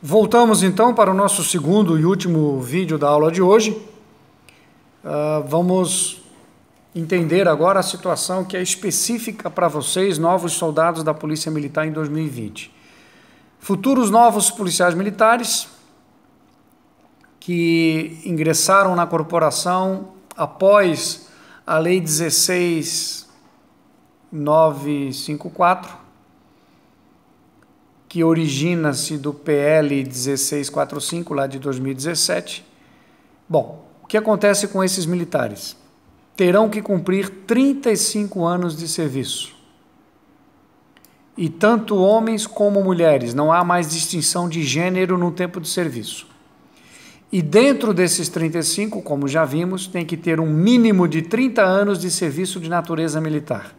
Voltamos então para o nosso segundo e último vídeo da aula de hoje. Vamos entender agora a situação que é específica para vocês, novos soldados da Polícia Militar em 2020. Futuros novos policiais militares que ingressaram na corporação após a Lei 16.954, que origina-se do PL 1645, lá de 2017. Bom, o que acontece com esses militares? Terão que cumprir 35 anos de serviço. E tanto homens como mulheres, não há mais distinção de gênero no tempo de serviço. E dentro desses 35, como já vimos, tem que ter um mínimo de 30 anos de serviço de natureza militar,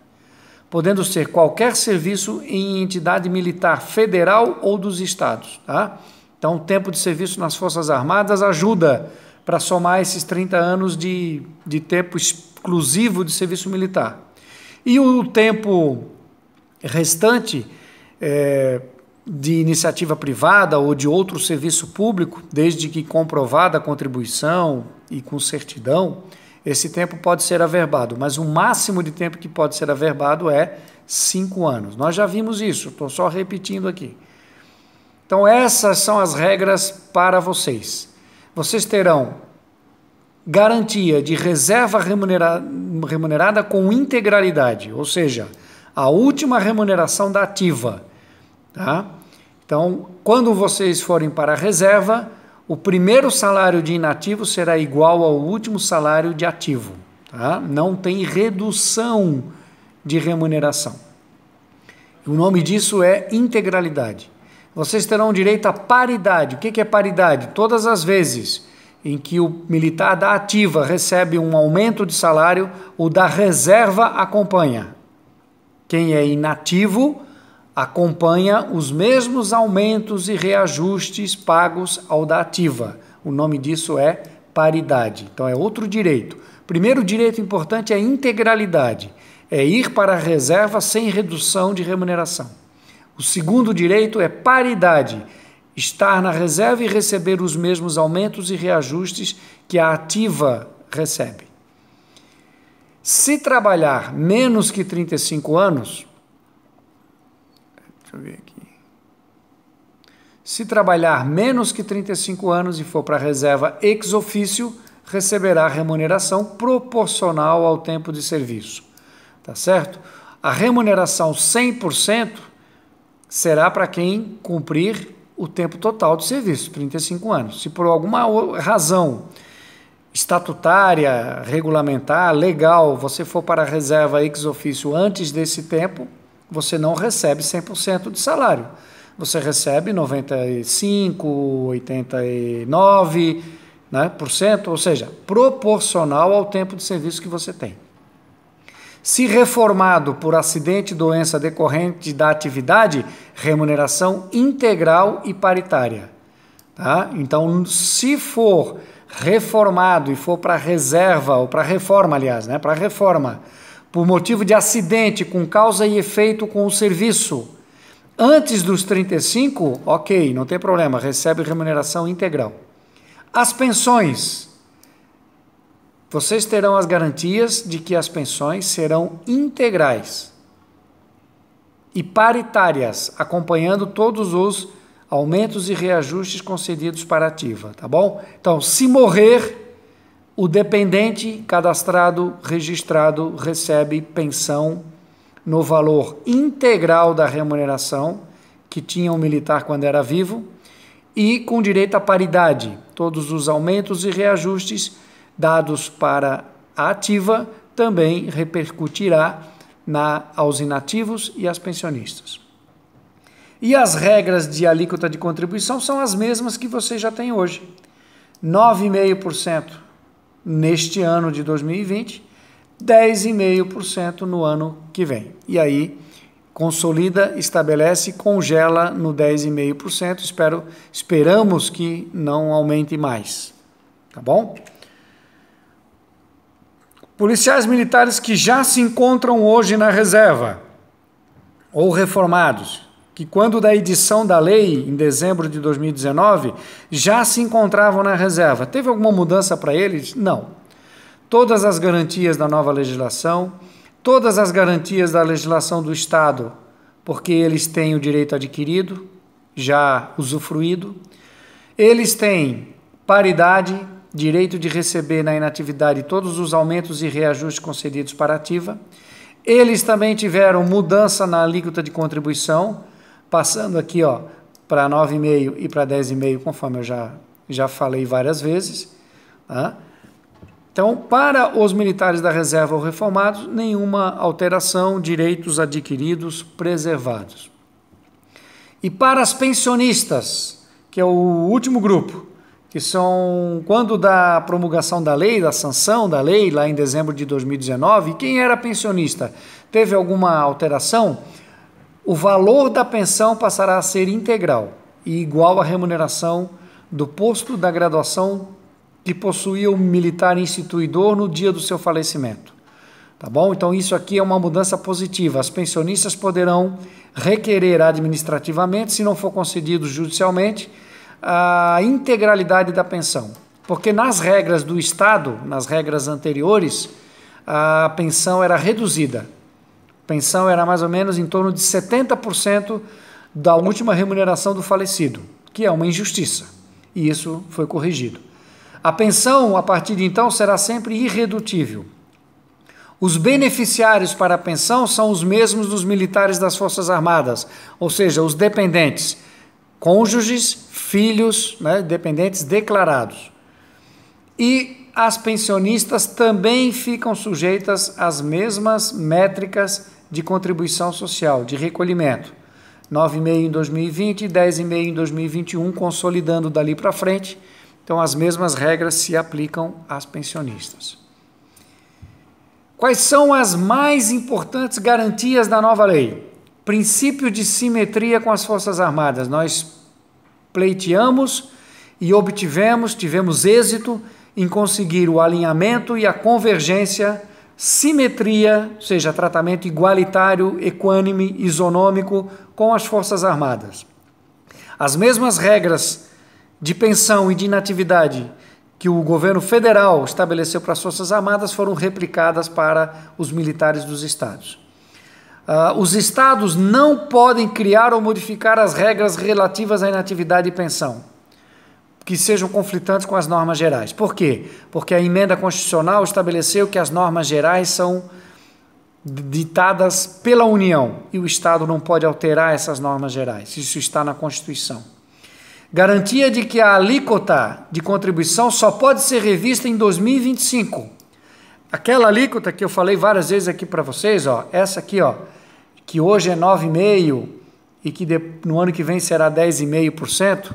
podendo ser qualquer serviço em entidade militar federal ou dos estados. Tá? Então, o tempo de serviço nas Forças Armadas ajuda para somar esses 30 anos de tempo exclusivo de serviço militar. E o tempo restante de iniciativa privada ou de outro serviço público, desde que comprovada a contribuição e com certidão, esse tempo pode ser averbado, mas o máximo de tempo que pode ser averbado é 5 anos. Nós já vimos isso, estou só repetindo aqui. Então essas são as regras para vocês. Vocês terão garantia de reserva remunerada com integralidade, ou seja, a última remuneração da ativa. Tá? Então, quando vocês forem para a reserva, o primeiro salário de inativo será igual ao último salário de ativo. Tá? Não tem redução de remuneração. O nome disso é integralidade. Vocês terão direito à paridade. O que é paridade? Todas as vezes em que o militar da ativa recebe um aumento de salário, o da reserva acompanha. Quem é inativo acompanha os mesmos aumentos e reajustes pagos ao da ativa. O nome disso é paridade. Então é outro direito. Primeiro direito importante é integralidade. É ir para a reserva sem redução de remuneração. O segundo direito é paridade. Estar na reserva e receber os mesmos aumentos e reajustes que a ativa recebe. Se trabalhar menos que 35 anos, deixa eu ver aqui. Se trabalhar menos que 35 anos e for para a reserva ex officio, receberá remuneração proporcional ao tempo de serviço. Tá certo? A remuneração 100% será para quem cumprir o tempo total de serviço, 35 anos. Se por alguma razão estatutária, regulamentar, legal, você for para a reserva ex officio antes desse tempo, você não recebe 100% de salário. Você recebe 95%, 89%, né, ou seja, proporcional ao tempo de serviço que você tem. Se reformado por acidente, doença decorrente da atividade, remuneração integral e paritária. Tá? Então, se for reformado e for para reserva, ou para reforma, aliás, né, para reforma, por motivo de acidente com causa e efeito com o serviço, antes dos 35, ok, não tem problema, recebe remuneração integral. As pensões, vocês terão as garantias de que as pensões serão integrais e paritárias, acompanhando todos os aumentos e reajustes concedidos para a ativa, tá bom? Então, se morrer, o dependente cadastrado, registrado, recebe pensão no valor integral da remuneração que tinha o militar quando era vivo e com direito à paridade. Todos os aumentos e reajustes dados para a ativa também repercutirá aos inativos e às pensionistas. E as regras de alíquota de contribuição são as mesmas que você já tem hoje. 9,5% neste ano de 2020, 10,5% no ano que vem. E aí, consolida, estabelece, congela no 10,5%. Esperamos que não aumente mais. Tá bom? Policiais militares que já se encontram hoje na reserva ou reformados, que quando da edição da lei, em dezembro de 2019, já se encontravam na reserva. Teve alguma mudança para eles? Não. Todas as garantias da nova legislação, todas as garantias da legislação do Estado, porque eles têm o direito adquirido, já usufruído, eles têm paridade, direito de receber na inatividade todos os aumentos e reajustes concedidos para a ativa. Eles também tiveram mudança na alíquota de contribuição, passando aqui para 9,5% e para 10,5%, conforme eu já falei várias vezes. Tá? Então, para os militares da reserva ou reformados, nenhuma alteração, direitos adquiridos, preservados. E para as pensionistas, que é o último grupo, que são quando da promulgação da lei, da sanção da lei, lá em dezembro de 2019, quem era pensionista teve alguma alteração, o valor da pensão passará a ser integral e igual à remuneração do posto da graduação que possuía o militar instituidor no dia do seu falecimento. Tá bom? Então isso aqui é uma mudança positiva. As pensionistas poderão requerer administrativamente, se não for concedido judicialmente, a integralidade da pensão, porque nas regras do Estado, nas regras anteriores, a pensão era reduzida. A pensão era mais ou menos em torno de 70% da última remuneração do falecido, que é uma injustiça, e isso foi corrigido. A pensão, a partir de então, será sempre irredutível. Os beneficiários para a pensão são os mesmos dos militares das Forças Armadas, ou seja, os dependentes, cônjuges, filhos, dependentes declarados. E as pensionistas também ficam sujeitas às mesmas métricas de contribuição social, de recolhimento. 9,5% em 2020 e 10,5% em 2021, consolidando dali para frente. Então, as mesmas regras se aplicam às pensionistas. Quais são as mais importantes garantias da nova lei? Princípio de simetria com as Forças Armadas. Nós pleiteamos e tivemos êxito em conseguir o alinhamento e a convergência, simetria, ou seja, tratamento igualitário, equânime, isonômico com as Forças Armadas. As mesmas regras de pensão e de inatividade que o governo federal estabeleceu para as Forças Armadas foram replicadas para os militares dos estados. Os estados não podem criar ou modificar as regras relativas à inatividade e pensão, que sejam conflitantes com as normas gerais. Por quê? Porque a emenda constitucional estabeleceu que as normas gerais são ditadas pela União e o Estado não pode alterar essas normas gerais. Isso está na Constituição. Garantia de que a alíquota de contribuição só pode ser revista em 2025. Aquela alíquota que eu falei várias vezes aqui para vocês, essa aqui, que hoje é 9,5% e que no ano que vem será 10,5%,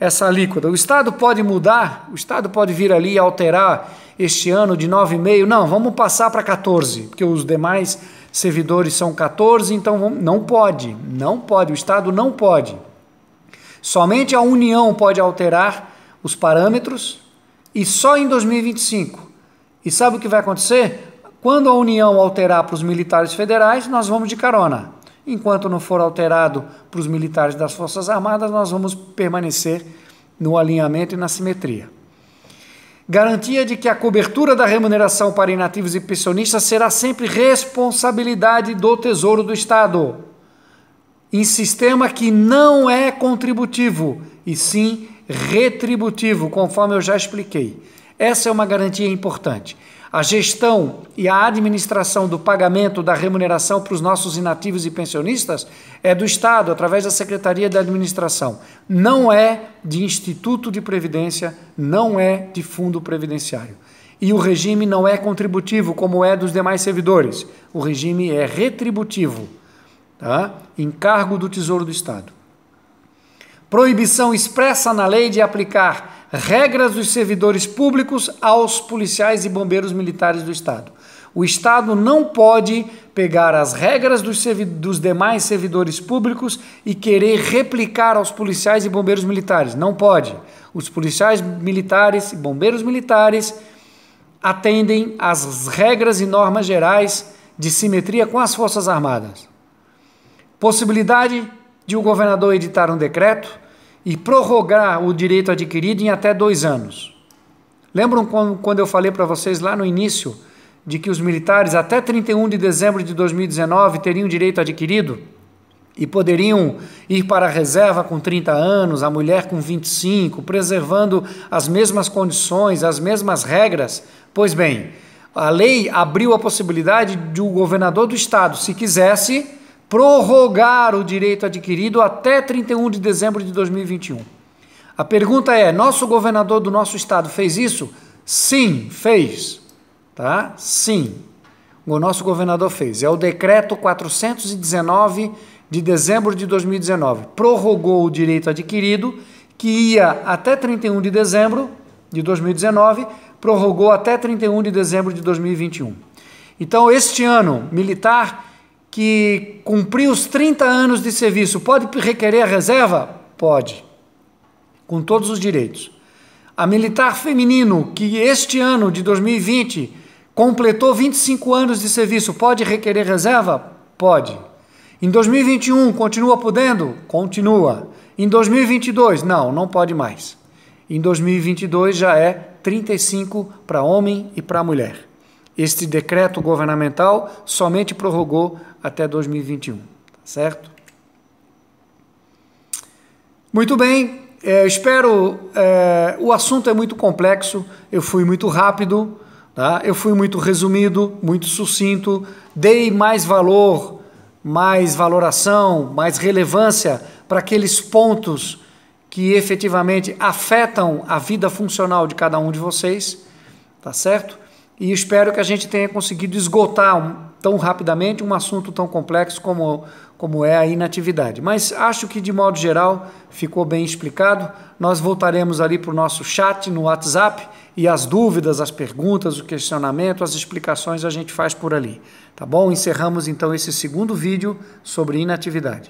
essa alíquota. O Estado pode mudar, o Estado pode vir ali e alterar este ano de 9,5%. Não, vamos passar para 14%, porque os demais servidores são 14%, então não pode, o Estado não pode. Somente a União pode alterar os parâmetros e só em 2025. E sabe o que vai acontecer? Quando a União alterar para os militares federais, nós vamos de carona. Enquanto não for alterado para os militares das Forças Armadas, nós vamos permanecer no alinhamento e na simetria. Garantia de que a cobertura da remuneração para inativos e pensionistas será sempre responsabilidade do Tesouro do Estado, em sistema que não é contributivo, e sim retributivo, conforme eu já expliquei. Essa é uma garantia importante. A gestão e a administração do pagamento da remuneração para os nossos inativos e pensionistas é do Estado, através da Secretaria de Administração. Não é de Instituto de Previdência, não é de Fundo Previdenciário. E o regime não é contributivo, como é dos demais servidores. O regime é retributivo, tá? Encargo do Tesouro do Estado. Proibição expressa na lei de aplicar regras dos servidores públicos aos policiais e bombeiros militares do Estado. O Estado não pode pegar as regras dos demais servidores públicos e querer replicar aos policiais e bombeiros militares. Não pode. Os policiais militares e bombeiros militares atendem às regras e normas gerais de simetria com as Forças Armadas. Possibilidade de o governador editar um decreto e prorrogar o direito adquirido em até 2 anos. Lembram quando eu falei para vocês lá no início de que os militares até 31 de dezembro de 2019 teriam direito adquirido e poderiam ir para a reserva com 30 anos, a mulher com 25, preservando as mesmas condições, as mesmas regras? Pois bem, a lei abriu a possibilidade de o governador do estado, se quisesse, prorrogar o direito adquirido até 31 de dezembro de 2021. A pergunta é, nosso governador do nosso estado fez isso? Sim, fez. Tá? Sim, o nosso governador fez. É o decreto 419 de dezembro de 2019. Prorrogou o direito adquirido, que ia até 31 de dezembro de 2019, prorrogou até 31 de dezembro de 2021. Então, este ano, militar que cumpriu os 30 anos de serviço, pode requerer a reserva? Pode, com todos os direitos. A militar feminino que este ano de 2020 completou 25 anos de serviço, pode requerer reserva? Pode. Em 2021, continua podendo? Continua. Em 2022, não pode mais. Em 2022 já é 35 para homem e para mulher. Este decreto governamental somente prorrogou até 2021, certo? Muito bem, o assunto é muito complexo, eu fui muito rápido, tá? Eu fui muito resumido, muito sucinto, dei mais valor, mais valoração, mais relevância para aqueles pontos que efetivamente afetam a vida funcional de cada um de vocês, tá certo? E espero que a gente tenha conseguido esgotar tão rapidamente um assunto tão complexo como é a inatividade. Mas acho que, de modo geral, ficou bem explicado. Nós voltaremos ali para o nosso chat no WhatsApp e as dúvidas, as perguntas, o questionamento, as explicações a gente faz por ali. Tá bom? Encerramos então esse segundo vídeo sobre inatividade.